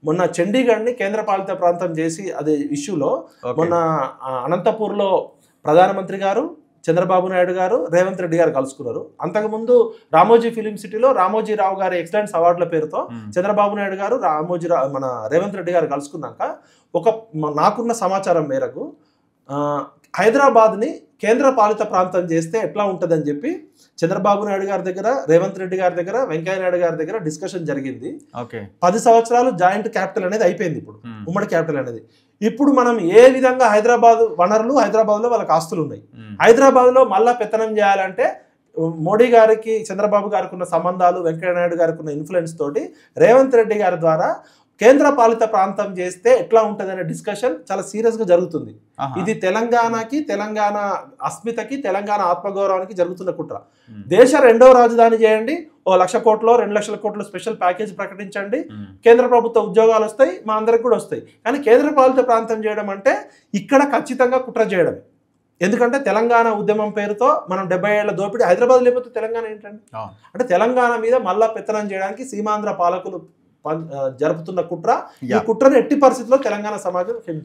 మొన్న చండీగఢ్ని కేంద్రపాలిత ప్రాంతం చేసి అదే ఇష్యూలో మొన్న అనంతపూర్లో ప్రధానమంత్రి గారు చంద్రబాబు నాయుడు గారు రేవంత్ రెడ్డి గారు కలుసుకున్నారు. అంతకుముందు రామోజీ ఫిలిం సిటీలో రామోజీరావు గారి ఎక్సలెన్స్ అవార్డుల పేరుతో చంద్రబాబు నాయుడు గారు మన రేవంత్ రెడ్డి గారు కలుసుకున్నాక నాకున్న సమాచారం మేరకు హైదరాబాద్ని కేంద్ర పాలిత ప్రాంతం చేస్తే ఎట్లా ఉంటుందని చెప్పి చంద్రబాబు నాయుడు గారి దగ్గర రేవంత్ రెడ్డి గారి దగ్గర వెంకయ్య నాయుడు గారి దగ్గర డిస్కషన్ జరిగింది. 10 సంవత్సరాలు జాయింట్ క్యాపిటల్ అనేది అయిపోయింది. ఇప్పుడు ఉమ్మడి క్యాపిటల్ అనేది ఇప్పుడు మనం ఏ విధంగా హైదరాబాద్ వనరులు హైదరాబాద్లో వాళ్ళకి ఆస్తులు ఉన్నాయి. హైదరాబాద్లో మళ్ళా పెత్తనం చేయాలంటే మోడీ గారికి చంద్రబాబు గారికి ఉన్న సంబంధాలు వెంకయ్య నాయుడు గారికి ఉన్న ఇన్ఫ్లుయెన్స్ తోటి రేవంత్ రెడ్డి గారి ద్వారా కేంద్ర పాలిత ప్రాంతం చేస్తే ఎట్లా ఉంటుందనే డిస్కషన్ చాలా సీరియస్ గా జరుగుతుంది. ఇది తెలంగాణకి, తెలంగాణ అస్మితకి, తెలంగాణ ఆత్మగౌరవానికి జరుగుతున్న కుట్ర. దేశ రెండవ రాజధాని చేయండి, 1 లక్ష కోట్లు 2 లక్షల కోట్లు స్పెషల్ ప్యాకేజ్ ప్రకటించండి, కేంద్ర ప్రభుత్వ ఉద్యోగాలు వస్తాయి, మా అందరికి కూడా వస్తాయి. కానీ కేంద్ర పాలిత ప్రాంతం చేయడం అంటే ఇక్కడ ఖచ్చితంగా కుట్ర చేయడం. ఎందుకంటే తెలంగాణ ఉద్యమం పేరుతో మనం 70 ఏళ్ల దోపిడీ, హైదరాబాద్ లేకపోతే తెలంగాణ ఏంటండి? అంటే తెలంగాణ మీద మళ్ళా పెత్తనం చేయడానికి సీమాంధ్ర పాలకులు జరుపుతున్న కుట్ర. ఈ కుట్రను ఎట్టి పరిస్థితుల్లో తెలంగాణ సమాజం క్షమించదు.